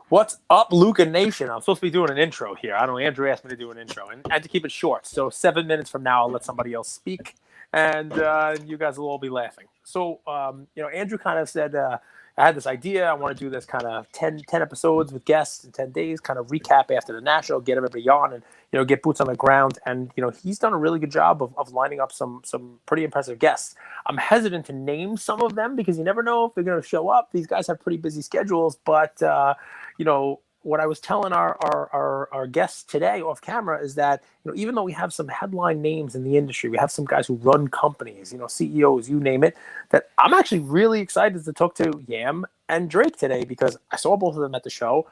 What's up, Luca Nation? I'm supposed to be doing an intro here. I don't know. Andrew asked me to do an intro, and to keep it short. So 7 minutes from now, I'll let somebody else speak, and you guys will all be laughing. So, Andrew kind of said, I had this idea. I want to do this kind of 10 episodes with guests in 10 days, kind of recap after the National, get everybody on, and get boots on the ground. And he's done a really good job of lining up some pretty impressive guests. I'm hesitant to name some of them because you never know if they're going to show up. These guys have pretty busy schedules, but what I was telling our guests today off camera is that even though we have some headline names in the industry, we have some guys who run companies, CEOs, you name it, that I'm actually really excited to talk to Yam and Drake today because I saw both of them at the show.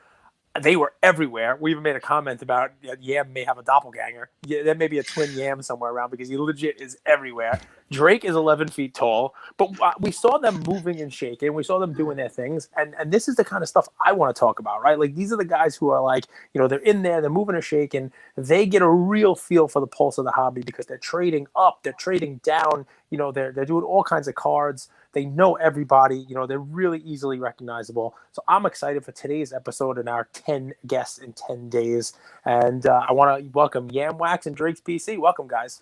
They were everywhere. We even made a comment about Yam may have a doppelganger. Yeah, there may be a twin Yam somewhere around because he legit is everywhere. Drake is 11 feet tall, but we saw them moving and shaking. We saw them doing their things, and this is the kind of stuff I want to talk about, right? Like these are the guys who are like, they're in there, they're moving and shaking. They get a real feel for the pulse of the hobby because they're trading up, they're trading down. They're doing all kinds of cards. They know everybody. They're really easily recognizable. So I'm excited for today's episode and our 10 guests in 10 days. And I want to welcome YamWax and Drake's PC. Welcome, guys.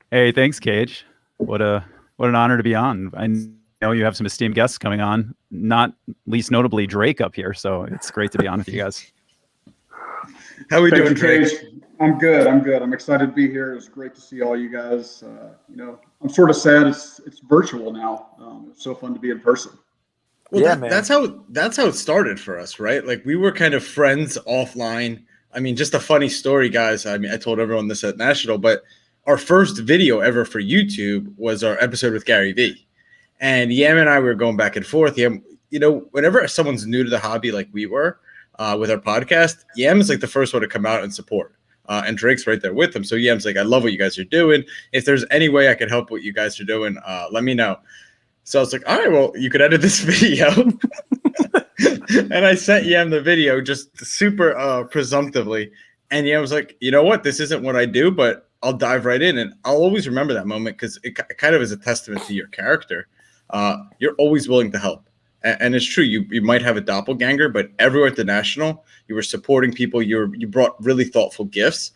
Hey, thanks, Cage. What an honor to be on. I know you have some esteemed guests coming on, not least notably Drake up here. So it's great to be on with you guys. How are we doing, Drake? I'm good. I'm excited to be here. It's great to see all you guys. I'm sort of sad it's virtual now. It's so fun to be in person. Well, yeah, that's how it started for us, right? Like we were kind of friends offline. I mean, just a funny story, guys. I mean, I told everyone this at National, but our first video ever for YouTube was our episode with Gary Vee. And Yam and I were going back and forth. Yam, whenever someone's new to the hobby like we were with our podcast, Yam is like the first one to come out and support. And Drake's right there with him. So Yam's like, I love what you guys are doing. If there's any way I can help what you guys are doing, let me know. So I was like, all right, well, you could edit this video. And I sent Yam the video just super presumptively. And Yam was like, you know what? This isn't what I do, but I'll dive right in. And I'll always remember that moment because it kind of is a testament to your character. You're always willing to help. And it's true, you might have a doppelganger, but everywhere at the National, you were supporting people. You brought really thoughtful gifts.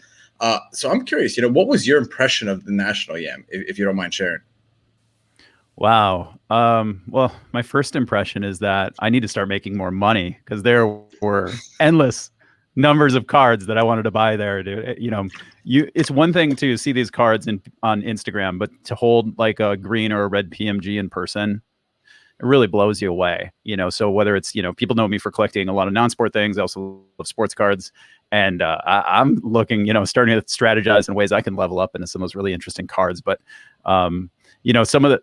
So I'm curious, what was your impression of the National, Yam, if you don't mind sharing? Wow. Well, my first impression is that I need to start making more money because there were endless numbers of cards that I wanted to buy there, dude. It's one thing to see these cards on Instagram, but to hold like a green or a red PMG in person, it really blows you away, so whether it's, people know me for collecting a lot of non-sport things. I also love sports cards, and I'm looking, starting to strategize in ways I can level up into some of those really interesting cards. But, some of the,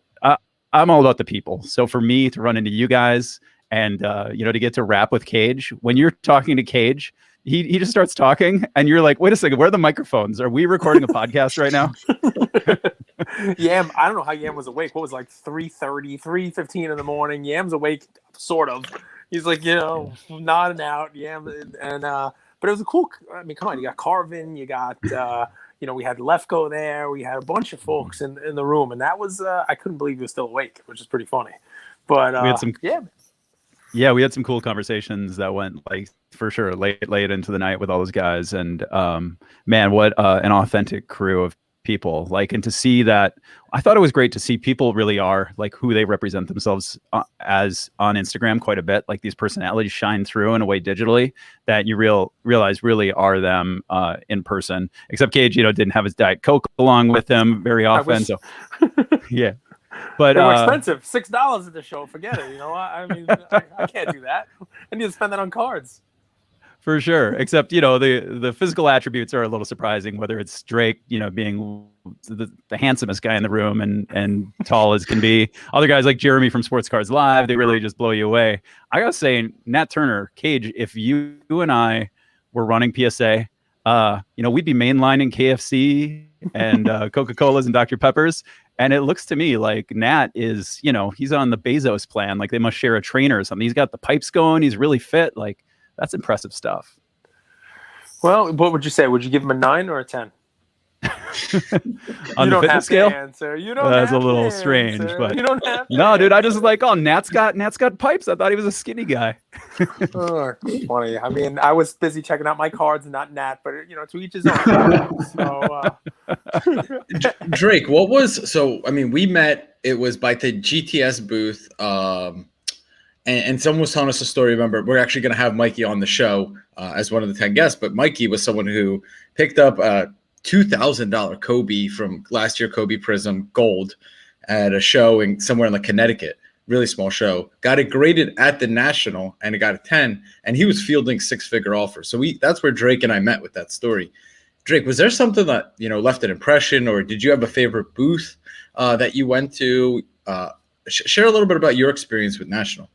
I'm all about the people. So for me to run into you guys and, to get to rap with Cage, when you're talking to Cage, he just starts talking and you're like, wait a second, where are the microphones? Are we recording a podcast right now? Yam, I don't know how Yam was awake. What was it, like 3:30, 3:15 in the morning? Yam's awake, sort of. He's like, nodding out. Yam, and but it was a cool. I mean, come on, you got Carvin, you got we had Lefko there, we had a bunch of folks in the room, and that was I couldn't believe he was still awake, which is pretty funny. But we had some we had some cool conversations that went like for sure late into the night with all those guys, and man, what an authentic crew of people. Like, and to see that, I thought it was great to see people really are like who they represent themselves as on Instagram quite a bit. Like these personalities shine through in a way digitally that you realize really are them in person. Except Cage, didn't have his Diet Coke along with him very often. So yeah. But they were expensive, $6 at the show. Forget it. I mean, I can't do that. I need to spend that on cards. For sure. Except, the physical attributes are a little surprising, whether it's Drake, being the handsomest guy in the room and tall as can be. Other guys like Jeremy from Sports Cards Live, they really just blow you away. I gotta say, Nat Turner, Cage, if you and I were running PSA, we'd be mainlining KFC and Coca-Colas and Dr. Peppers. And it looks to me like Nat is, he's on the Bezos plan. Like they must share a trainer or something. He's got the pipes going. He's really fit. Like, that's impressive stuff. Well, what would you say? Would you give him a 9 or a 10? On You the don't fitness have scale, to answer. You don't that's a have to little strange, answer. but You don't have to no, dude, I just answer. was like, oh, Nat's got pipes. I thought he was a skinny guy. Oh, funny. I mean, I was busy checking out my cards and not Nat, but to each his own. So, Drake, what was so? I mean, we met. It was by the GTS booth, and someone was telling us a story. Remember, we're actually going to have Mikey on the show as one of the 10 guests. But Mikey was someone who picked up a $2,000 Kobe from last year, Kobe Prism Gold, at a show somewhere in like Connecticut. Really small show. Got it graded at the National, and it got a 10. And he was fielding 6-figure offers. So that's where Drake and I met with that story. Drake, was there something that left an impression, or did you have a favorite booth that you went to? Share a little bit about your experience with National.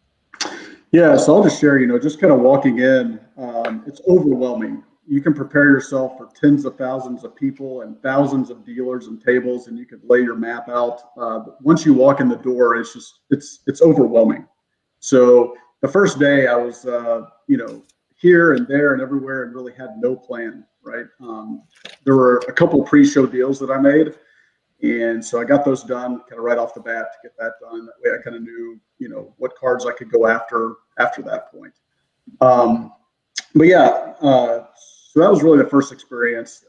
Yeah, so I'll just share, just kind of walking in, it's overwhelming. You can prepare yourself for tens of thousands of people and thousands of dealers and tables, and you could lay your map out. But once you walk in the door, it's overwhelming. So the first day I was, here and there and everywhere and really had no plan, right? There were a couple pre-show deals that I made. And so I got those done kind of right off the bat to get that done. That way I kind of knew, what cards I could go after that point. But yeah, so that was really the first experience,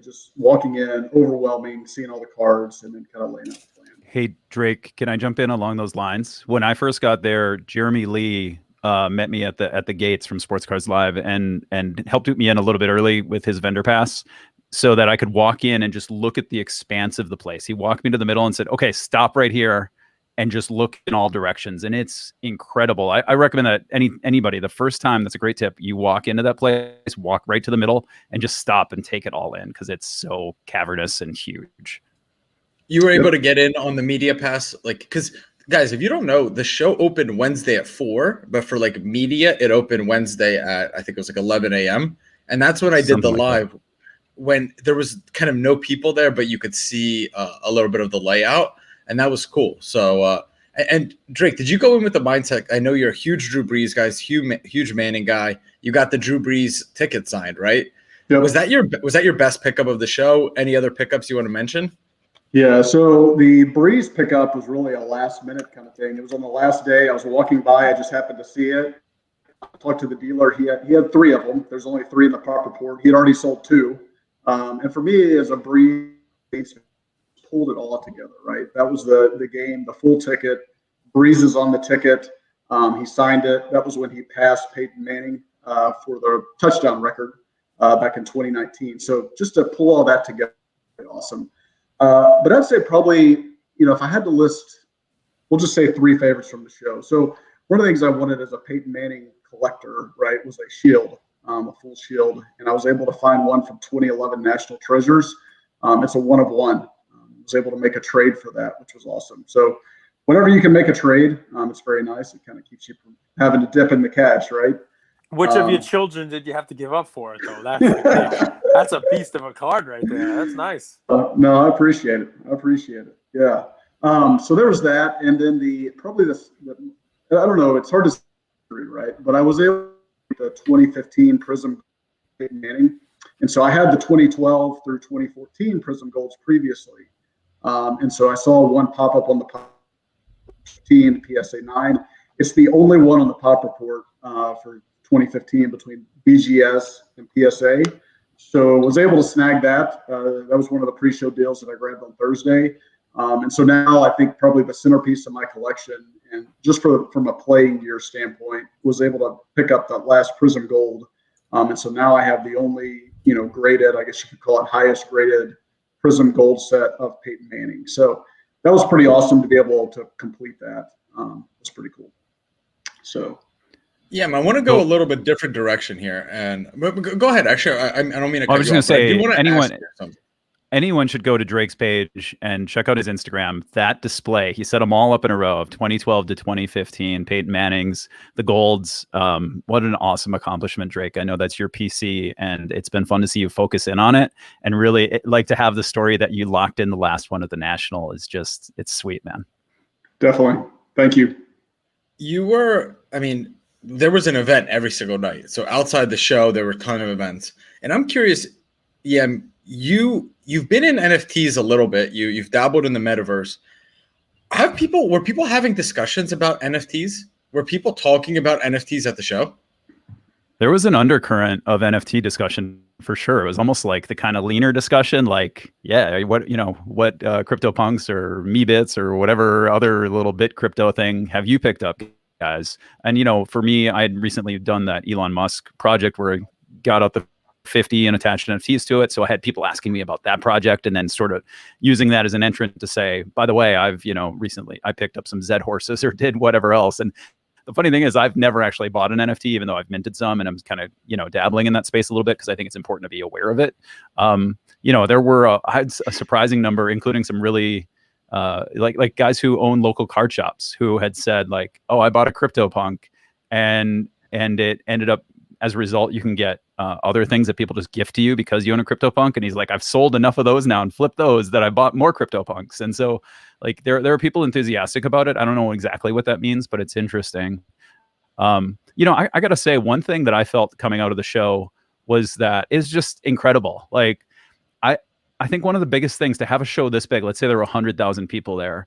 just walking in, overwhelming, seeing all the cards, and then kind of laying out the plan. Hey, Drake, can I jump in along those lines? When I first got there, Jeremy Lee met me at the gates from Sports Cards Live and helped me in a little bit early with his vendor pass so that I could walk in and just look at the expanse of the place. He walked me to the middle and said, okay, stop right here and just look in all directions. And it's incredible. I recommend that anybody, the first time, that's a great tip. You walk into that place, walk right to the middle and just stop and take it all in because it's so cavernous and huge. You were able to get in on the media pass, because guys, if you don't know, the show opened Wednesday at 4, but for media, it opened Wednesday at, I think it was 11 a.m. And that's when I did the live when there was kind of no people there, but you could see a little bit of the layout, and that was cool. So, and Drake, did you go in with the mindset? I know you're a huge Drew Brees guy, huge Manning guy. You got the Drew Brees ticket signed, right? Yep. Was that your best pickup of the show? Any other pickups you want to mention? Yeah, so the Breeze pickup was really a last minute kind of thing. It was on the last day. I was walking by. I just happened to see it. I talked to the dealer. He had 3 of them. There's only 3 in the prop report. He had already sold 2. And for me, as a Breeze, pulled it all together, right? That was the game, the full ticket. Breeze is on the ticket. He signed it. That was when he passed Peyton Manning for the touchdown record back in 2019. So just to pull all that together, awesome. But I'd say probably, if I had to list, we'll just say 3 favorites from the show. So one of the things I wanted as a Peyton Manning collector, right, was a shield, a full shield. And I was able to find one from 2011 National Treasures. It's a 1 of 1. I was able to make a trade for that, which was awesome. So whenever you can make a trade, it's very nice. It kind of keeps you from having to dip in the cash, right? Which of your children did you have to give up for it, though? That's a beast of a card right there. That's nice. No, I appreciate it. Yeah. So there was that, and then I don't know. It's hard to say, right? But I was able to get the 2015 Prism Manning, and so I had the 2012 through 2014 Prism Golds previously, and so I saw one pop up on the PSA 9. It's the only one on the pop report for 2015 between BGS and PSA. So was able to snag that. That was one of the pre-show deals that I grabbed on Thursday. And so now I think probably the centerpiece of my collection, and just from a playing year standpoint, was able to pick up that last Prism Gold. And so now I have the only, graded, I guess you could call it highest graded Prism Gold set of Peyton Manning. So that was pretty awesome to be able to complete that. It's pretty cool. So. Yeah, I want to go a little bit different direction here, but go ahead. Actually, I don't mean to cut you off. I was just going to say, anyone should go to Drake's page and check out his Instagram. That display, he set them all up in a row of 2012 to 2015, Peyton Manning's, the golds. What an awesome accomplishment, Drake. I know that's your PC, and it's been fun to see you focus in on it. And really, like to have the story that you locked in the last one at the National is just, it's sweet, man. Definitely. Thank you. There was an event every single night. So outside the show, there were a ton of events. And I'm curious, you you've been in NFTs a little bit. You've dabbled in the metaverse. Were people having discussions about NFTs? Were people talking about NFTs at the show? There was an undercurrent of NFT discussion for sure. It was almost like the kind of leaner discussion, like, yeah, what CryptoPunks or Meebits or whatever other little bit crypto thing have you picked up, guys? And for me, I had recently done that Elon Musk project where I got out the 50 and attached NFTs to it. So I had people asking me about that project, and then sort of using that as an entrant to say, by the way, I've recently I picked up some Zed horses or did whatever else. And the funny thing is, I've never actually bought an NFT, even though I've minted some, and I'm kind of dabbling in that space a little bit because I think it's important to be aware of it. There were I had a surprising number, including some really like guys who own local card shops who had said like, oh, I bought a CryptoPunk, and it ended up, as a result, you can get other things that people just gift to you because you own a CryptoPunk. And he's like, I've sold enough of those now and flipped those that I bought more CryptoPunks. And so like there are people enthusiastic about it. I don't know exactly what that means, but it's interesting. I got to say, one thing that I felt coming out of the show was that is just incredible. Like I think one of the biggest things to have a show this big, let's say there were 100,000 people there,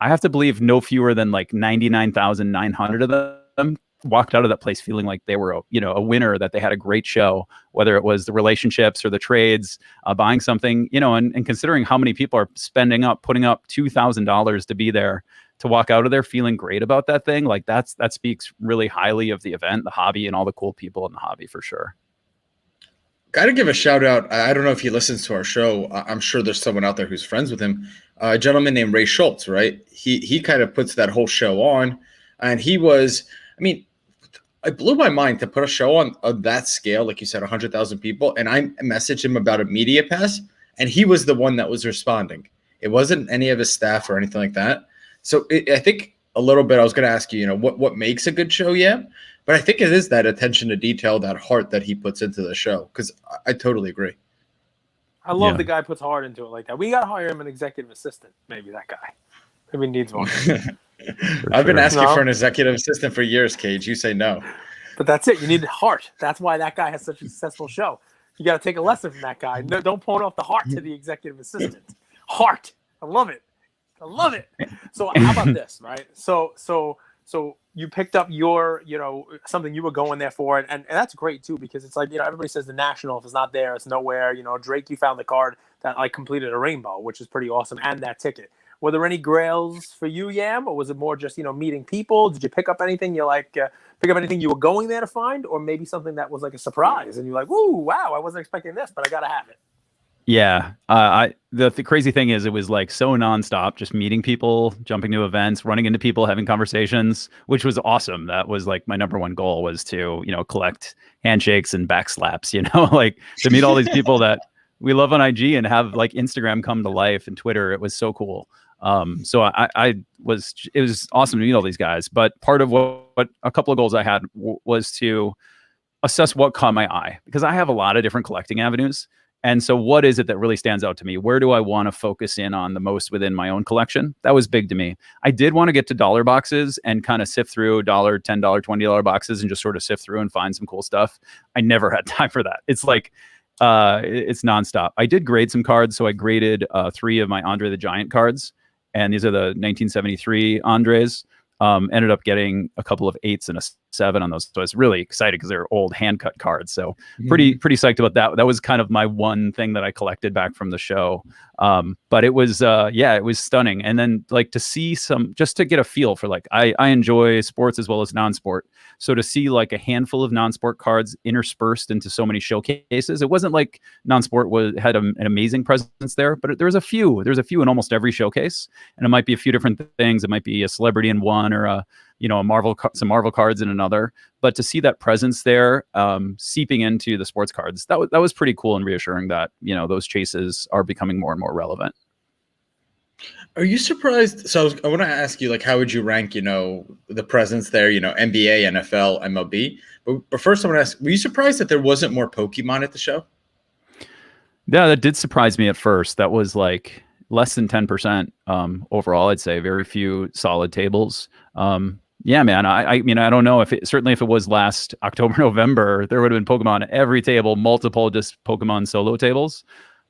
I have to believe no fewer than like 99,900 of them walked out of that place feeling like they were a winner, that they had a great show, whether it was the relationships or the trades, buying something, and considering how many people are putting up $2,000 to be there, to walk out of there feeling great about that thing, like that speaks really highly of the event, the hobby, and all the cool people in the hobby for sure. Got to give a shout out. I don't know if he listens to our show. I'm sure there's someone out there who's friends with him. A gentleman named Ray Schultz, right? He kind of puts that whole show on, and he was, it blew my mind to put a show on that scale, like you said, 100,000 people. And I messaged him about a media pass, and he was the one that was responding. It wasn't any of his staff or anything like that. So I think a little bit, I was going to ask you, what makes a good show, yeah? But I think it is that attention to detail, that heart that he puts into the show, because I totally agree. I love the guy puts heart into it like that. We got to hire him an executive assistant, maybe that guy. Maybe needs one. I've been asking for an executive assistant for years, Cage. You say no. But that's it. You need heart. That's why that guy has such a successful show. You got to take a lesson from that guy. No, don't point off the heart to the executive assistant. Heart. I love it. So how about this, right? So you picked up your, something you were going there for, and that's great too, because it's like, everybody says the National, if it's not there, it's nowhere. Drake, you found the card that like completed a rainbow, which is pretty awesome, and that ticket. Were there any grails for you, Yam, or was it more just, meeting people? Did you pick up anything you were going there to find, or maybe something that was like a surprise and you're like, "Ooh, wow, I wasn't expecting this, but I got to have it." Yeah. The crazy thing is, it was like so nonstop, just meeting people, jumping to events, running into people, having conversations, which was awesome. That was like my number one goal, was to, collect handshakes and backslaps, like to meet all these people that we love on IG and have like Instagram come to life and Twitter. It was so cool. So it was awesome to meet all these guys. But part of what a couple of goals I had was to assess what caught my eye, because I have a lot of different collecting avenues. And so what is it that really stands out to me? Where do I want to focus in on the most within my own collection? That was big to me. I did want to get to dollar boxes and kind of sift through $1, $10, $20 boxes and just sort of sift through and find some cool stuff. I never had time for that. It's like, it's nonstop. I did grade some cards. So I graded 3 of my Andre the Giant cards. And these are the 1973 Andres. Ended up getting a couple of 8s and a 7 on those. So I was really excited because they're old hand cut cards. So pretty psyched about that. That was kind of my one thing that I collected back from the show. But it was, it was stunning. And then like to see just to get a feel for like, I enjoy sports as well as non-sport. So to see like a handful of non-sport cards interspersed into so many showcases, it wasn't like non-sport had an amazing presence there, but there's a few in almost every showcase. And it might be a few different things. It might be a celebrity in one, or some Marvel cards in another, but to see that presence there, seeping into the sports cards, that was pretty cool and reassuring that, those chases are becoming more and more relevant. Are you surprised? So I want to ask you, like, how would you rank, the presence there, NBA, NFL, MLB? But first I want to ask, were you surprised that there wasn't more Pokemon at the show? Yeah, that did surprise me at first. That was like less than 10% overall, I'd say. Very few solid tables. Yeah, man. I mean, I don't know if it was last October, November, there would have been Pokemon at every table, multiple just Pokemon solo tables.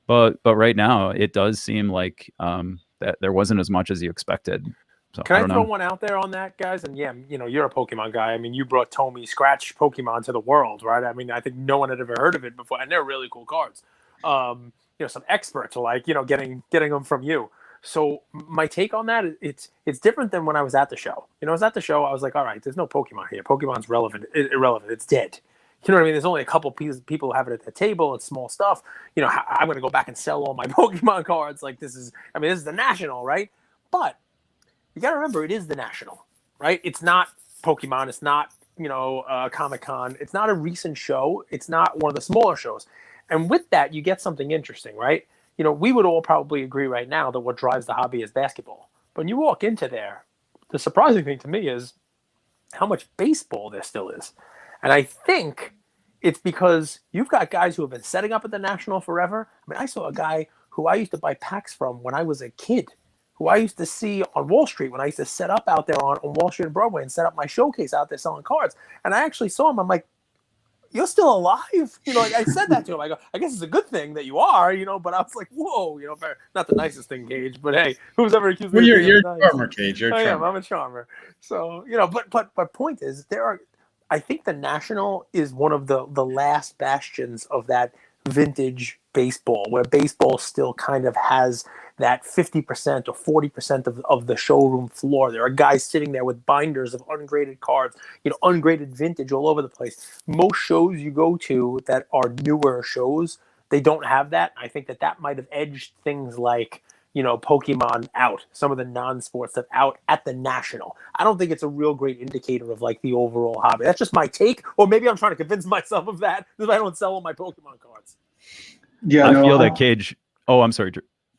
But right now it does seem like that there wasn't as much as you expected. So Can I don't throw know. one out there on that, guys? And yeah, you're a Pokemon guy. I mean, you brought Tomy Scratch Pokemon to the world, right? I mean, I think no one had ever heard of it before, and they're really cool cards. Some experts are like, getting them from you. So my take on that, it's different than when I was at the show. I was at the show, I was like, all right, there's no Pokemon here. Pokemon's irrelevant. It's dead. You know what I mean? There's only a couple people have it at the table. It's small stuff. I'm going to go back and sell all my Pokemon cards. Like this is the national, right? But you got to remember, it is the national, right? It's not Pokemon. It's not, Comic-Con. It's not a recent show. It's not one of the smaller shows. And with that, you get something interesting, right? We would all probably agree right now that what drives the hobby is basketball. But when you walk into there, the surprising thing to me is how much baseball there still is. And I think it's because you've got guys who have been setting up at the National forever. I mean, I saw a guy who I used to buy packs from when I was a kid, who I used to see on Wall Street when I used to set up out there on Wall Street and Broadway and set up my showcase out there selling cards. And I actually saw him. I'm like, you're still alive? I said that to him. I go, I guess it's a good thing that you are, but I was like, whoa, not the nicest thing, Gage, but hey, who's ever accused me of being You're nice? a charmer, Cage. You're a charmer. I'm a charmer. So, but point is, I think the National is one of the last bastions of that vintage baseball, where baseball still kind of has that 50% or 40% of the showroom floor. There are guys sitting there with binders of ungraded cards, ungraded vintage all over the place. Most shows you go to that are newer shows, they don't have that. I think that might have edged things like, Pokemon out, some of the non-sports stuff out at the National. I don't think it's a real great indicator of like the overall hobby. That's just my take, or maybe I'm trying to convince myself of that because I don't sell all my Pokemon cards. Yeah, I feel that Cage. Oh, I'm sorry.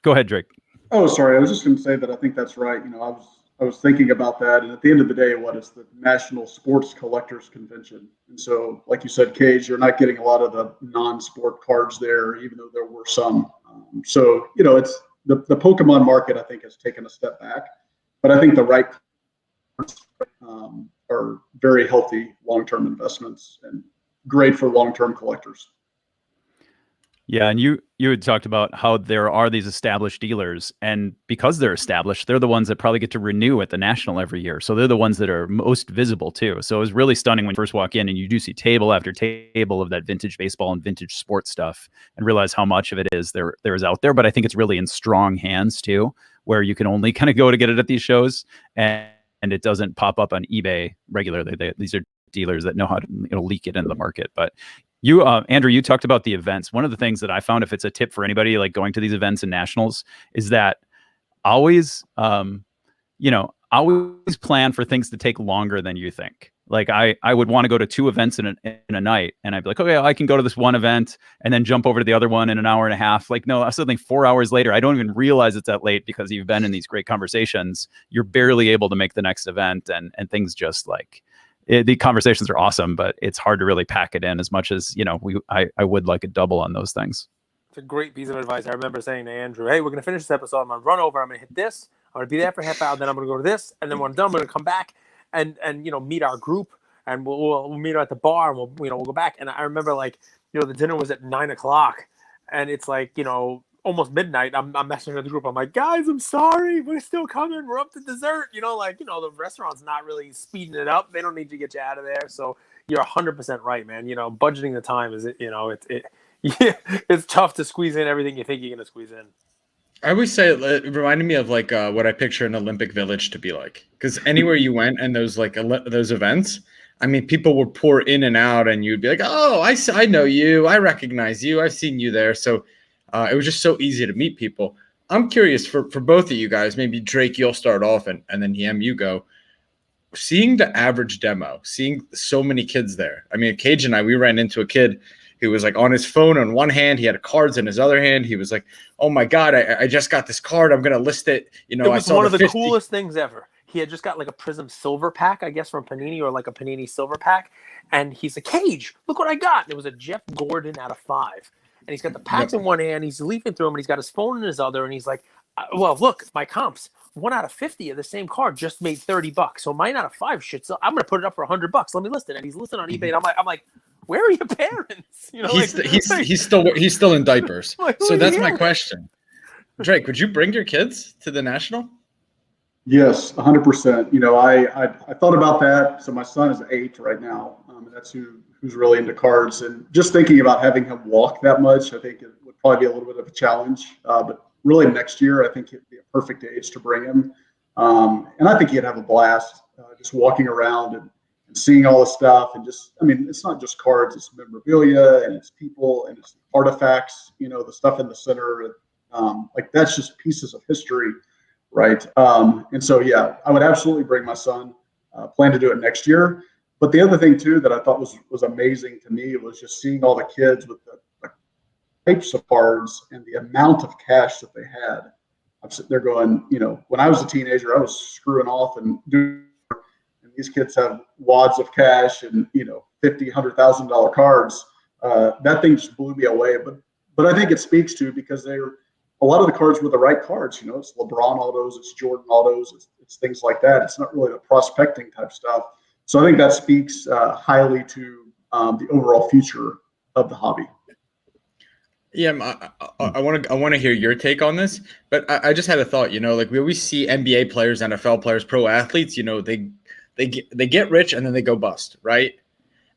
Go ahead, Drake. Oh, sorry. I was just going to say that I think that's right. I was thinking about that, and at the end of the day, what is the National Sports Collectors Convention? And so, like you said, Cage, you're not getting a lot of the non-sport cards there, even though there were some. It's the Pokemon market, I think, has taken a step back, but I think the right are very healthy long-term investments and great for long-term collectors. Yeah, and you had talked about how there are these established dealers, and because they're established, they're the ones that probably get to renew at the National every year. So they're the ones that are most visible too. So it was really stunning when you first walk in and you do see table after table of that vintage baseball and vintage sports stuff, and realize how much of it is there is out there. But I think it's really in strong hands too, where you can only kind of go to get it at these shows, and it doesn't pop up on eBay regularly. These are dealers that know how to leak it into the market. But you, Andrew, you talked about the events. One of the things that I found, if it's a tip for anybody like going to these events and nationals, is that always, always plan for things to take longer than you think. Like I would want to go to 2 events in a night, and I'd be like, okay, I can go to this one event and then jump over to the other one in an hour and a half. Like, no, suddenly 4 hours later, I don't even realize it's that late because you've been in these great conversations. You're barely able to make the next event, and things just like. The conversations are awesome, but it's hard to really pack it in as much as, I would like a double on those things. It's a great piece of advice. I remember saying to Andrew, hey, we're going to finish this episode. I'm going to run over. I'm going to hit this. I'm going to be there for a half hour. Then I'm going to go to this. And then when I'm done, I'm going to come back and meet our group. And we'll meet her at the bar, and we'll go back. And I remember the dinner was at 9:00, and it's almost midnight. I'm messaging with the group. I'm like, guys, I'm sorry. We're still coming. We're up to dessert. The restaurant's not really speeding it up. They don't need to get you out of there. So you're 100% right, man. Budgeting the time is, it's tough to squeeze in everything you think you're going to squeeze in. I always say it reminded me of what I picture an Olympic Village to be like. Because anywhere you went and those those events, I mean, people would pour in and out, and you'd be like, oh, I know you. I recognize you. I've seen you there. So it was just so easy to meet people. I'm curious for both of you guys, maybe Drake, you'll start off, and then Yam, you go. Seeing the average demo, seeing so many kids there. I mean, Cage and we ran into a kid who was on his phone on one hand, he had cards in his other hand. He was like, oh my God, I just got this card. I'm going to list it. It was one of the coolest things ever. He had just got a Prism silver pack, I guess, from Panini, or a Panini silver pack. And he's like, Cage, look what I got. And it was a Jeff Gordon out of 5. And he's got the packs in one hand. He's leafing through them, and he's got his phone in his other. And he's like, well, look, my comps, 1 out of 50 of the same card just made $30. So mine out of 5 shit. So I'm going to put it up for $100. Let me list it. And he's listed on eBay. And I'm like, where are your parents? You know, he's still in diapers. Like, so that's my here? question. Drake, would you bring your kids to the national? Yes, 100%. You know, I thought about that. So my son is 8 right now. And that's who's really into cards. And just thinking about having him walk that much, I think it would probably be a little bit of a challenge. But really next year, I think it'd be a perfect age to bring him. And I think he'd have a blast just walking around and seeing all the stuff. And just, I mean, it's not just cards, it's memorabilia and it's people and it's artifacts, you know, the stuff in the center. Like that's just pieces of history. Right. And so, yeah, I would absolutely bring my son, plan to do it next year. But the other thing, too, that I thought was amazing to me was just seeing all the kids with the types of cards and the amount of cash that they had. I'm sitting there going, you know, when I was a teenager, I was screwing off and these kids have wads of cash and, you know, $50,000, $100,000 cards. That thing just blew me away. But I think it speaks to because a lot of the cards were the right cards. You know, it's LeBron autos, it's Jordan autos, it's things like that. It's not really the prospecting type stuff. So I think that speaks highly to the overall future of the hobby. Yeah, I want to hear your take on this, but I just had a thought. You know, like we always see NBA players, NFL players, pro athletes. You know, they get rich and then they go bust, right?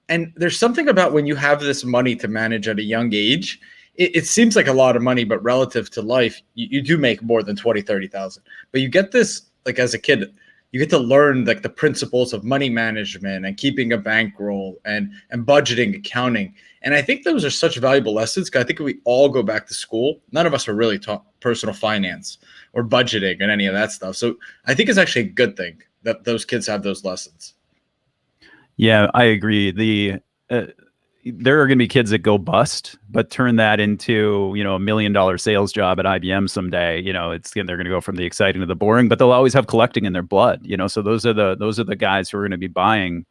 And there's something about when you have this money to manage at a young age. It seems like a lot of money, but relative to life, you do make more than 20, 30,000. But you get this, like as a kid, you get to learn like the principles of money management and keeping a bankroll and budgeting, accounting. And I think those are such valuable lessons because I think if we all go back to school, none of us are really taught personal finance or budgeting and any of that stuff. So I think it's actually a good thing that those kids have those lessons. Yeah, I agree. There are going to be kids that go bust, but turn that into, you know, $1 million sales job at IBM someday. You know, they're going to go from the exciting to the boring, but they'll always have collecting in their blood. You know, so those are the guys who are going to be buying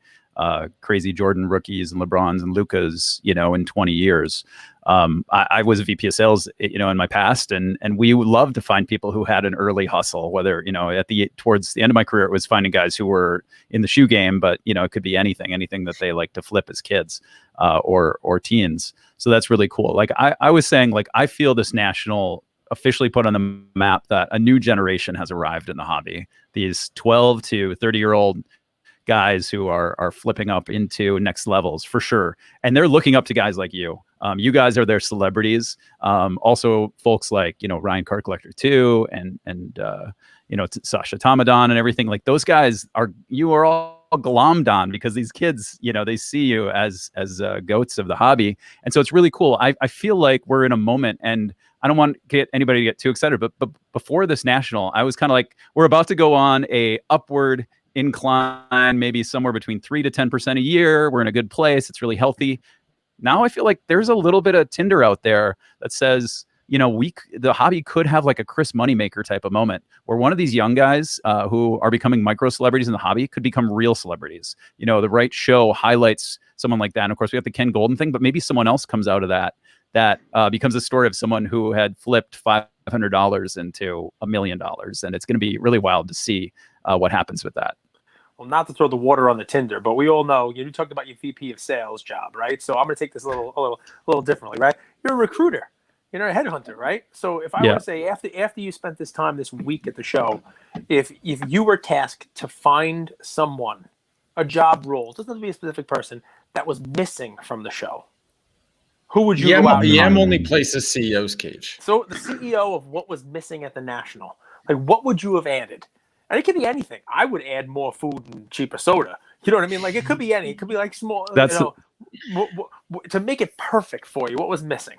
crazy Jordan rookies and LeBrons and Lucas, you know, in 20 years. I was a VP of sales, you know, in my past, and we would love to find people who had an early hustle, whether, you know, towards the end of my career, it was finding guys who were in the shoe game, but, you know, it could be anything that they like to flip as kids, or teens. So that's really cool. Like I was saying, like, I feel this national officially put on the map that a new generation has arrived in the hobby. These 12 to 30-year-old guys who are flipping up into next levels for sure. And they're looking up to guys like you. You guys are their celebrities. Also folks like, you know, Ryan Card Collector 2 and you know, Sasha Tamadon and everything. Like those guys you are all glommed on because these kids, you know, they see you as goats of the hobby. And so it's really cool. I feel like we're in a moment, and I don't want anybody to get too excited, but before this national, I was kind of like, we're about to go on a upward incline, maybe somewhere between 3 to 10% a year. We're in a good place. It's really healthy. Now I feel like there's a little bit of tinder out there that says, you know, the hobby could have like a Chris Moneymaker type of moment where one of these young guys who are becoming micro celebrities in the hobby could become real celebrities. You know, the right show highlights someone like that. And of course, we have the Ken Golden thing, but maybe someone else comes out of that becomes a story of someone who had flipped $500 into $1 million. And it's going to be really wild to see what happens with that. Well, not to throw the water on the Tinder, but we all know you talked about your VP of sales job, right? So I'm going to take this a little differently, right? You're a recruiter, you're a headhunter, right? So if I were to say after you spent this time this week at the show, if you were tasked to find someone, a job role, it doesn't have to be a specific person that was missing from the show, who would you? Yam only places CEO's cage. So the CEO of what was missing at the national, like what would you have added? And it could be anything. I would add more food and cheaper soda. You know what I mean? Like it could be any. It could be like small. To make it perfect for you. What was missing?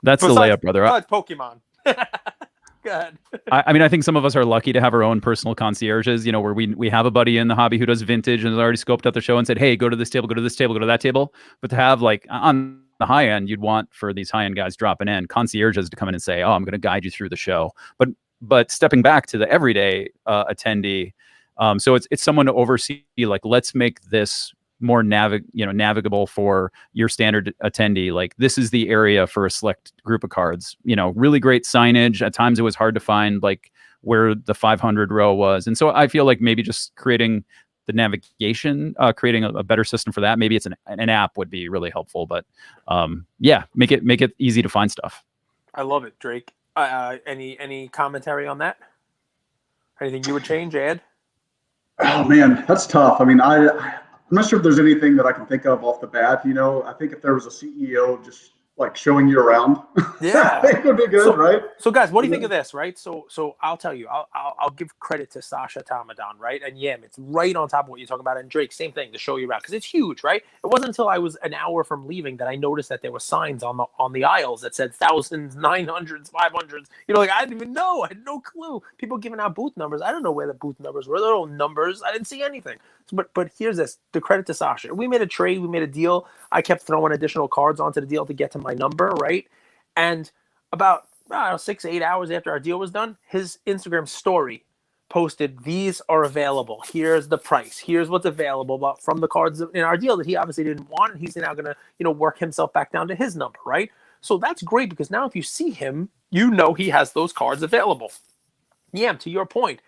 That's the layup, brother. Besides Pokemon. Go ahead. I mean, I think some of us are lucky to have our own personal concierges. You know, where we have a buddy in the hobby who does vintage and has already scoped out the show and said, "Hey, go to this table, go to this table, go to that table." But to have like on the high end, you'd want for these high end guys dropping in concierges to come in and say, "Oh, I'm going to guide you through the show." But stepping back to the everyday attendee, so it's someone to oversee, like, let's make this more navigable for your standard attendee. Like, this is the area for a select group of cards. You know, really great signage. At times it was hard to find like where the 500 row was. And so I feel like maybe just creating the navigation, creating a better system for that. Maybe it's an app would be really helpful, but yeah, make it easy to find stuff. I love it, Drake. Any commentary on that? Anything you would change, add? Oh man, that's tough. I mean, I'm not sure if there's anything that I can think of off the bat. You know, I think if there was a CEO just like showing you around, Yeah, I think it would be good, right? So guys, what do you think of this, right? So I'll tell you, I'll give credit to Sasha Tamadon, right? And Yam, it's right on top of what you're talking about. And Drake, same thing, to show you around, because it's huge, right? It wasn't until I was an hour from leaving that I noticed that there were signs on the aisles that said thousands, 900s, 500s. You know, like I didn't even know. I had no clue. People giving out booth numbers. I don't know where the booth numbers were. There were no numbers. I didn't see anything. So, but here's this, the credit to Sasha. We made a trade. We made a deal. I kept throwing additional cards onto the deal to get to my number, right? And about 6 to 8 hours after our deal was done, his Instagram story posted, "These are available. Here's the price. Here's what's available from the cards in our deal that he obviously didn't want. And he's now going to, work himself back down to his number, right? So that's great, because now if you see him, he has those cards available. Yeah, to your point,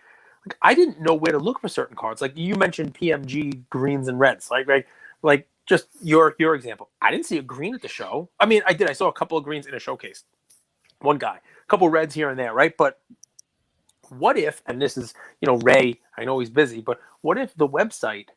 like, I didn't know where to look for certain cards. Like you mentioned PMG greens and reds, like just your example. I didn't see a green at the show. I mean, I did. I saw a couple of greens in a showcase. One guy, a couple reds here and there, right? But what if, and this is, Ray, I know he's busy, but what if the website,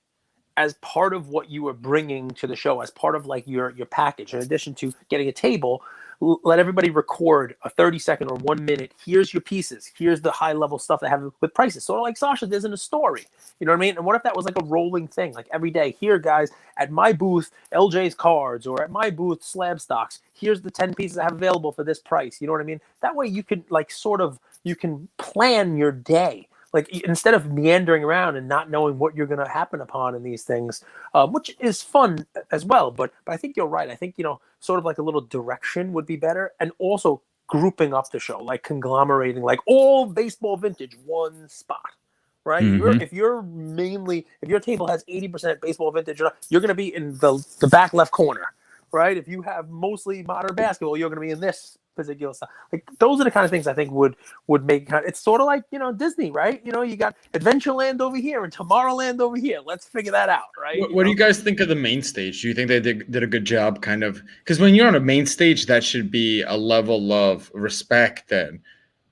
as part of what you were bringing to the show, as part of like your package, in addition to getting a table, let everybody record a 30-second or 1 minute. Here's your pieces. Here's the high level stuff that have with prices. Sort of like Sasha does in a story. You know what I mean? And what if that was like a rolling thing? Like every day, here, guys, at my booth, LJ's cards, or at my booth, Slab Stocks. Here's the 10 pieces I have available for this price. You know what I mean? That way you could you can plan your day. Like instead of meandering around and not knowing what you're going to happen upon in these things, which is fun as well. But I think you're right. I think, sort of like a little direction would be better. And also grouping up the show, like conglomerating, like all baseball vintage, one spot, right? Mm-hmm. If your table has 80% baseball vintage, you're going to be in the back left corner, right? If you have mostly modern basketball, you're going to be in this particular stuff. Like those are the kind of things I think would make it's sort of like Disney, right? You got Adventureland over here and Tomorrowland over here. Let's figure that out, right? What do you guys think of the main stage? Do you think they did a good job, kind of? Because when you're on a main stage, that should be a level of respect and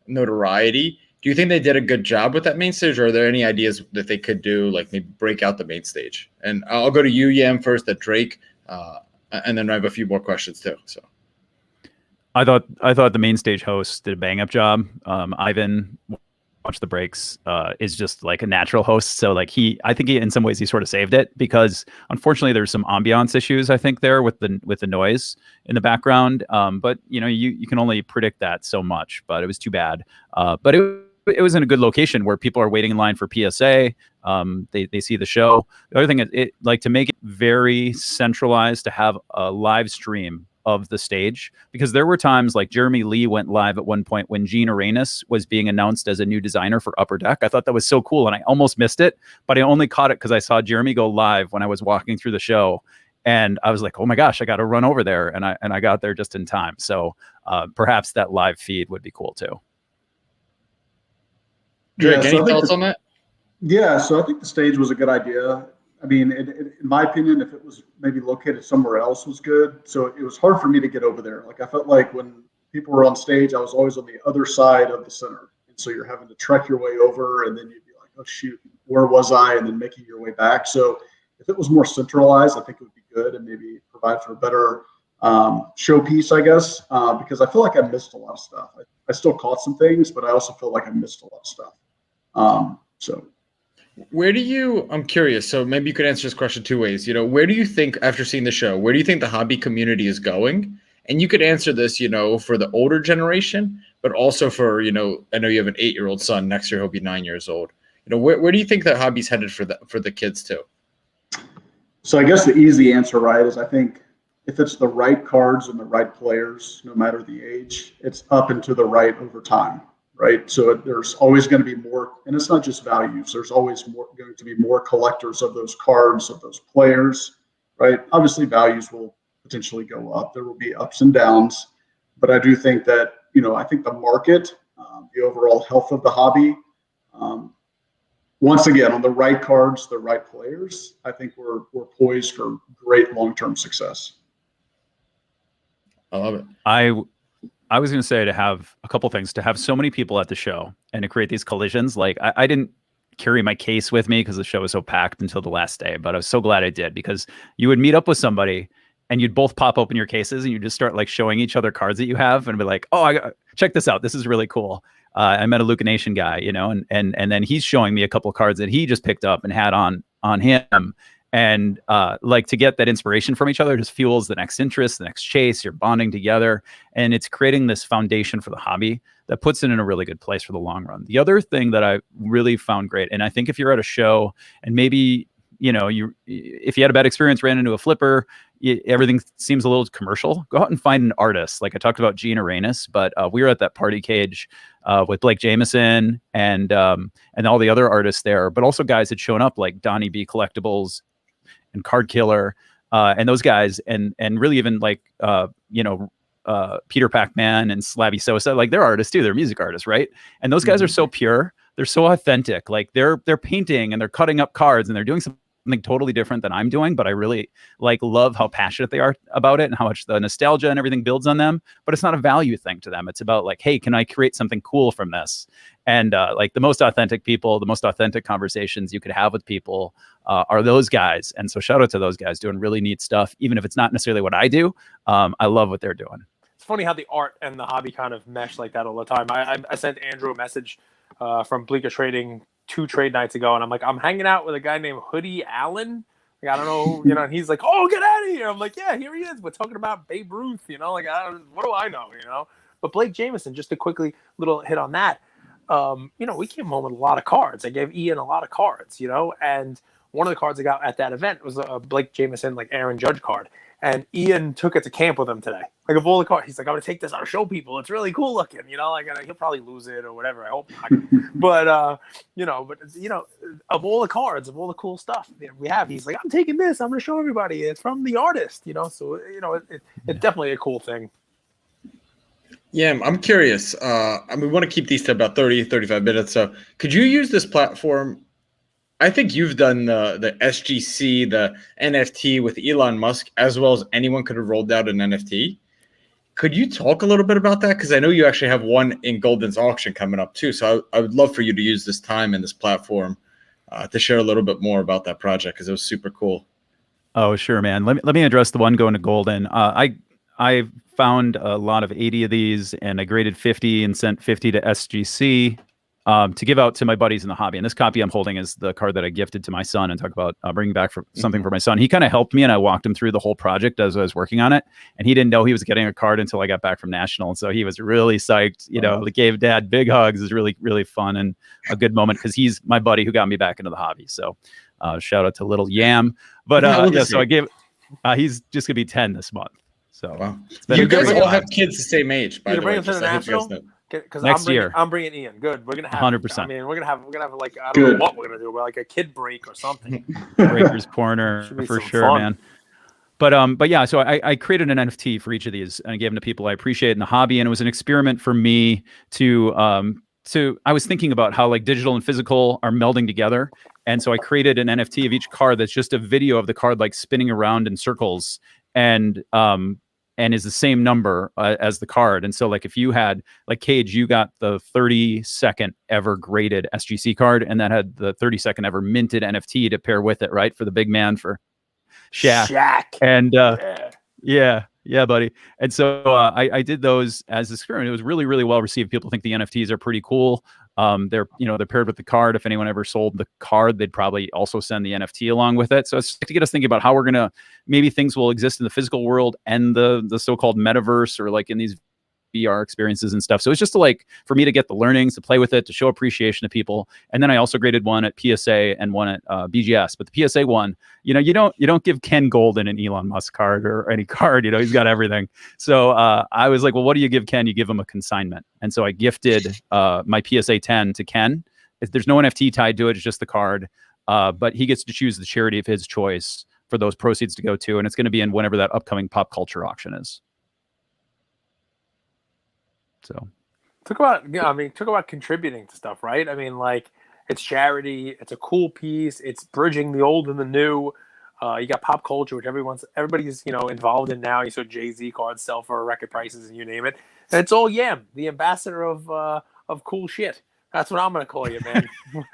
notoriety. Do you think they did a good job with that main stage, or are there any ideas that they could do, like maybe break out the main stage? And I'll go to you, Yam, first, at Drake, and then I have a few more questions too. So. I thought the main stage host did a bang up job. Ivan, watch the breaks, is just like a natural host. So like I think in some ways he sort of saved it, because unfortunately there's some ambiance issues I think there with the noise in the background. But you can only predict that so much. But it was too bad. But it was in a good location where people are waiting in line for PSA. They see the show. The other thing is like to make it very centralized, to have a live stream of the stage, because there were times like Jeremy Lee went live at one point when Gene Arenas was being announced as a new designer for Upper Deck. I thought that was so cool, and I almost missed it, but I only caught it because I saw Jeremy go live when I was walking through the show, and I was like, oh my gosh, I got to run over there, and I got there just in time. So perhaps that live feed would be cool too. Drake, any thoughts on that? Yeah, so I think the stage was a good idea. I mean, in my opinion, if it was maybe located somewhere else was good. So it was hard for me to get over there. Like I felt like when people were on stage, I was always on the other side of the center. And so you're having to trek your way over, and then you'd be like, oh shoot, where was I? And then making your way back. So if it was more centralized, I think it would be good and maybe provide for a better showpiece, I guess, because I feel like I missed a lot of stuff. I still caught some things, but I also feel like I missed a lot of stuff. So. I'm curious, so maybe you could answer this question two ways. Where do you think, after seeing the show, where do you think the hobby community is going? And you could answer this, for the older generation, but also for, I know you have an 8-year-old son. Next year, he'll be 9 years old. Where do you think that hobby's headed for the kids too? So I guess the easy answer, right, is I think if it's the right cards and the right players, no matter the age, it's up and to the right over time. Right. So there's always going to be more, and it's not just values. There's always going to be more collectors of those cards, of those players. Right. Obviously, values will potentially go up. There will be ups and downs. But I do think that, I think the market, the overall health of the hobby once again, on the right cards, the right players, I think we're poised for great long-term success. I love it. I was going to say to have a couple things, to have so many people at the show and to create these collisions. Like I didn't carry my case with me because the show was so packed until the last day, but I was so glad I did, because you would meet up with somebody and you'd both pop open your cases and you just start like showing each other cards that you have and be like, oh, check this out. This is really cool. I met a Luca Nation guy, you know, and then he's showing me a couple of cards that he just picked up and had on him. And like to get that inspiration from each other just fuels the next interest, the next chase. You're bonding together, and it's creating this foundation for the hobby that puts it in a really good place for the long run. The other thing that I really found great, and I think if you're at a show and maybe, you know, if you had a bad experience, ran into a flipper, everything seems a little commercial, go out and find an artist. Like I talked about Gene Arenas, but we were at that party cage with Blake Jameson and all the other artists there, but also guys had shown up like Donnie B Collectibles and Card Killer, and those guys, and really even like Peter Pac-Man and Slavy Sosa, like they're artists too, they're music artists, right? And those guys are so pure, they're so authentic, like they're painting and they're cutting up cards and they're doing something totally different than I'm doing, but I really like love how passionate they are about it and how much the nostalgia and everything builds on them. But it's not a value thing to them. It's about like, hey, can I create something cool from this? And like the most authentic people, the most authentic conversations you could have with people are those guys. And so shout out to those guys doing really neat stuff, even if it's not necessarily what I do. I love what they're doing. It's funny how the art and the hobby kind of mesh like that all the time. I sent Andrew a message from Bleaker Trading 2 trade nights ago, and I'm like, I'm hanging out with a guy named Hoodie Allen. Like, I don't know, you know, and he's like, oh, get out of here. I'm like, yeah, here he is. We're talking about Babe Ruth, you know, like, what do I know, you know? But Blake Jameson, just a quickly little hit on that. You know, we came home with a lot of cards. I gave Ian a lot of cards, you know, and one of the cards I got at that event was a Blake Jameson, like Aaron Judge card. And Ian took it to camp with him today. Like, of all the cards, he's like, I'm going to take this out to show people. It's really cool looking, you know, like, he'll probably lose it or whatever. I hope not. But, of all the cards, of all the cool stuff we have, he's like, I'm taking this. I'm going to show everybody. It's from the artist, you know? So, you know, it's definitely a cool thing. Yeah, I'm curious. We want to keep these to about 30, 35 minutes. So could you use this platform? I think you've done the SGC, the NFT with Elon Musk, as well as anyone could have rolled out an NFT. Could you talk a little bit about that? Because I know you actually have one in Golden's auction coming up too. So I would love for you to use this time and this platform to share a little bit more about that project, because it was super cool. Oh, sure, man. Let me address the one going to Golden. I found a lot of 80 of these, and I graded 50 and sent 50 to SGC. To give out to my buddies in the hobby. And this copy I'm holding is the card that I gifted to my son, and talk about bringing back something for my son. He kind of helped me, and I walked him through the whole project as I was working on it. And he didn't know he was getting a card until I got back from National. And so he was really psyched, you know, gave Dad big hugs. It was really, really fun and a good moment, because he's my buddy who got me back into the hobby. So shout out to little Yam. But so I gave, he's just going to be 10 this month. So wow. You guys all have kids the same age, by the way. Bring him to the National? Because next year, I'm bringing Ian. Good. We're gonna have 100%. I mean, we're gonna have like, I don't know what we're gonna do, but like a kid break or something. Breaker's Corner for sure, fun. Man. But yeah, so I created an NFT for each of these, and I gave them to people I appreciate in the hobby, and it was an experiment for me to I was thinking about how like digital and physical are melding together, and so I created an NFT of each card that's just a video of the card like spinning around in circles, and is the same number as the card. And so like if you had like Cage, you got the 32nd ever graded SGC card, and that had the 32nd ever minted NFT to pair with it, right? For the big man, for Shaq. And yeah, buddy. And so I did those as an experiment. It was really, really well received. People think the NFTs are pretty cool. They're paired with the card. If anyone ever sold the card, they'd probably also send the NFT along with it. So it's to get us thinking about how we're gonna, maybe things will exist in the physical world and the so-called metaverse, or like in these VR experiences and stuff. So it's just to like, for me to get the learnings, to play with it, to show appreciation to people. And then I also graded one at PSA and one at BGS. But the PSA one, you don't give Ken Golden an Elon Musk card or any card, he's got everything. So I was like, well, what do you give Ken? You give him a consignment. And so I gifted my PSA 10 to Ken. There's no NFT tied to it. It's just the card. But he gets to choose the charity of his choice for those proceeds to go to. And it's going to be in whenever that upcoming pop culture auction is. So talk about contributing to stuff, right? I mean, like, It's charity. It's a cool piece. It's bridging the old and the new. You got pop culture, which everybody's involved in now. You saw Jay-Z cards sell for record prices, and you name it. And it's all Yam, the ambassador of cool shit. That's what I'm gonna call you, man.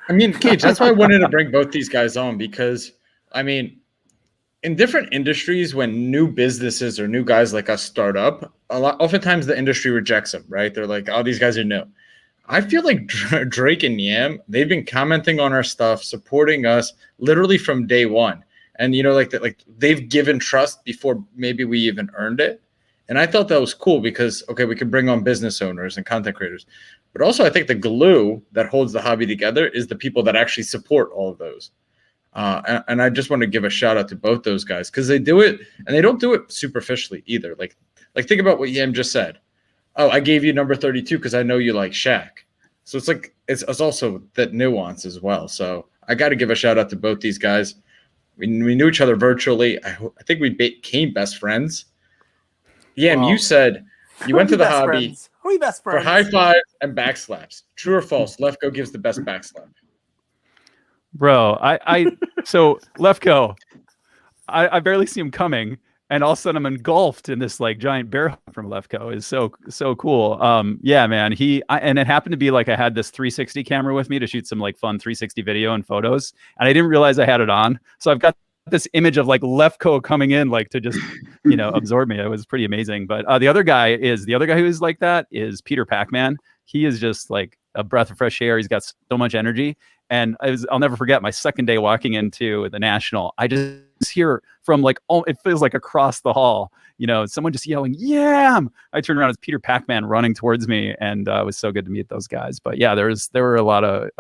I mean, Cage, that's why I wanted to bring both these guys on, because I mean, in different industries, when new businesses or new guys like us start up, oftentimes the industry rejects them, right? They're like, "Oh, these guys are new." I feel like Drake and Yam, they've been commenting on our stuff, supporting us literally from day one. And like they've given trust before maybe we even earned it. And I thought that was cool because, okay, we can bring on business owners and content creators. But also I think the glue that holds the hobby together is the people that actually support all of those. And I just want to give a shout out to both those guys, because they do it, and they don't do it superficially either. Like think about what Yam just said. Oh, I gave you number 32 because I know you like Shaq. So it's like it's also that nuance as well. So I got to give a shout out to both these guys. We knew each other virtually. I think we became best friends. Yam, Wow. you said you went to the hobby for high fives and backslaps. True or false? Lefko gives the best backslap. Bro, so Lefko, I barely see him coming, and all of a sudden I'm engulfed in this like giant bear hug from Lefko. Is so cool. Yeah, man. And it happened to be like I had this 360 camera with me to shoot some like fun 360 video and photos, and I didn't realize I had it on. So I've got this image of like Lefko coming in like to just absorb me. It was pretty amazing. But the other guy who is like that is Peter Pac-Man. He is just like a breath of fresh air. He's got so much energy. And I'll never forget my second day walking into the National. I just hear from like, it feels like across the hall, someone just yelling, "Yam!" I turned around, it's Peter Pac-Man running towards me, and it was so good to meet those guys. But yeah, there were a lot of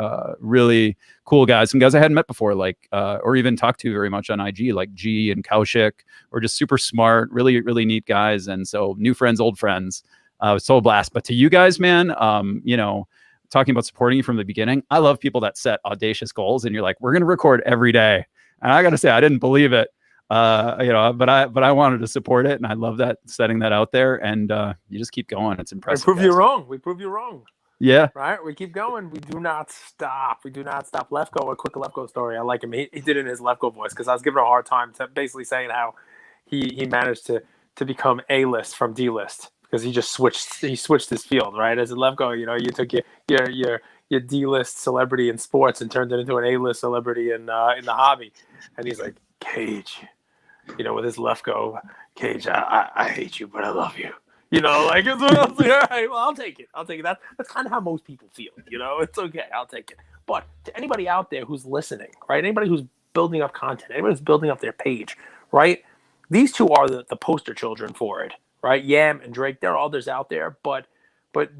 really cool guys, some guys I hadn't met before, like or even talked to very much on IG, like G and Kaushik, or just super smart, really, really neat guys. And so new friends, old friends. It was so a blast. But to you guys, man, talking about supporting you from the beginning. I love people that set audacious goals, and you're like, we're going to record every day. And I got to say, I didn't believe it, but I wanted to support it. And I love that, setting that out there, and you just keep going. It's impressive. We prove you wrong. Yeah. Right. We keep going. We do not stop. Lefko, a quick Lefko story. I like him. He did it in his Lefko voice, because I was giving a hard time to basically saying how he managed to become A-list from D-list. Because he switched his field, right? As a Lefko, you took your D-list celebrity in sports and turned it into an A-list celebrity in the hobby. And he's like, "Cage, with his Lefko, Cage, I hate you, but I love you." Like, it's one of those, all right, well, I'll take it. That's kind of how most people feel. It's okay. I'll take it. But to anybody out there who's listening, right? Anybody who's building up content, anybody who's building up their page, right? These two are the poster children for it. Right, Yam and Drake. There are others out there, but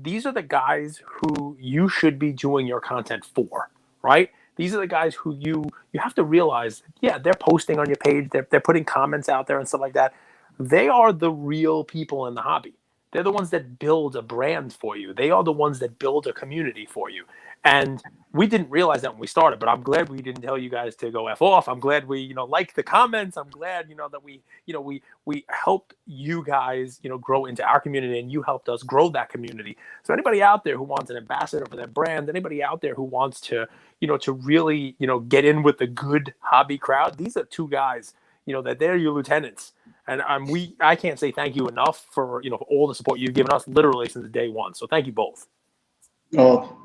these are the guys who you should be doing your content for. Right, these are the guys who you have to realize. Yeah, they're posting on your page. They're putting comments out there and stuff like that. They are the real people in the hobby. They're the ones that build a brand for you. They are the ones that build a community for you. And we didn't realize that when we started, but I'm glad we didn't tell you guys to go F off. I'm glad we, liked the comments. I'm glad, that we helped you guys, grow into our community, and you helped us grow that community. So anybody out there who wants an ambassador for their brand, anybody out there who wants to, to really, get in with the good hobby crowd, these are two guys, that they're your lieutenants. And I can't say thank you enough for, for all the support you've given us literally since day one. So thank you both.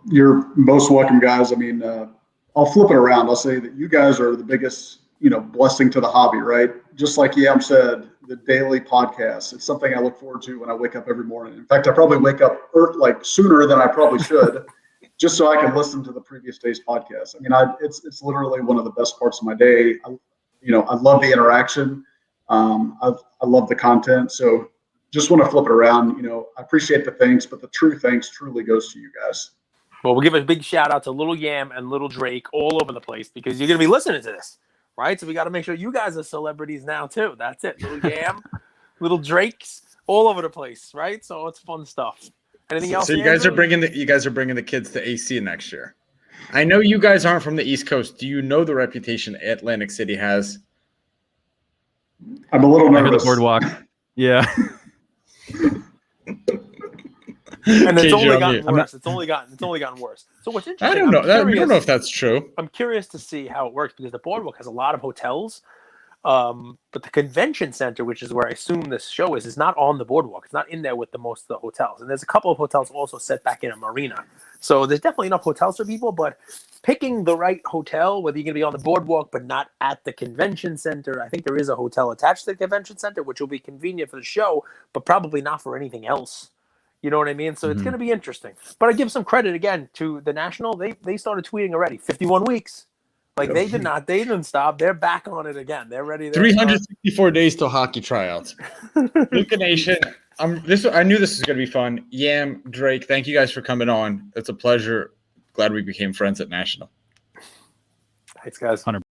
You're most welcome, guys. I mean, I'll flip it around. I'll say that you guys are the biggest, blessing to the hobby, right? Just like Yam said, the daily podcast. It's something I look forward to when I wake up every morning. In fact, I probably wake up sooner than I probably should, just so I can listen to the previous day's podcast. I mean, it's literally one of the best parts of my day. I love the interaction. I love the content. So just want to flip it around. I appreciate the thanks, but the true thanks truly goes to you guys. Well, we'll give a big shout out to Little Yam and Little Drake all over the place, because you're going to be listening to this, right? So we got to make sure you guys are celebrities now too. That's it. Little Yam, Little Drakes, all over the place, right? So it's fun stuff. Anything else? So you guys are bringing the kids to AC next year. I know you guys aren't from the East Coast. Do you know the reputation Atlantic City has? I'm a little nervous. The boardwalk. Yeah. And it's KJ only on gotten mute. worse. It's only gotten worse. So what's interesting? I don't know. I'm We don't know curious- if that's true. I'm curious to see how it works because the boardwalk has a lot of hotels. But the convention center, which is where I assume this show is not on the boardwalk. It's not in there with most of the hotels. And there's a couple of hotels also set back in a marina. So there's definitely enough hotels for people, but picking the right hotel, whether you're going to be on the boardwalk but not at the convention center, I think there is a hotel attached to the convention center, which will be convenient for the show, but probably not for anything else. You know what I mean? So it's going to be interesting. But I give some credit again to the National. They started tweeting already. 51 weeks. Like they didn't stop. They're back on it again. They're ready. 364 days till hockey tryouts. Luca Nation, I knew this was going to be fun. Yam, Drake, thank you guys for coming on. It's a pleasure. Glad we became friends at National. Thanks, guys. 100%.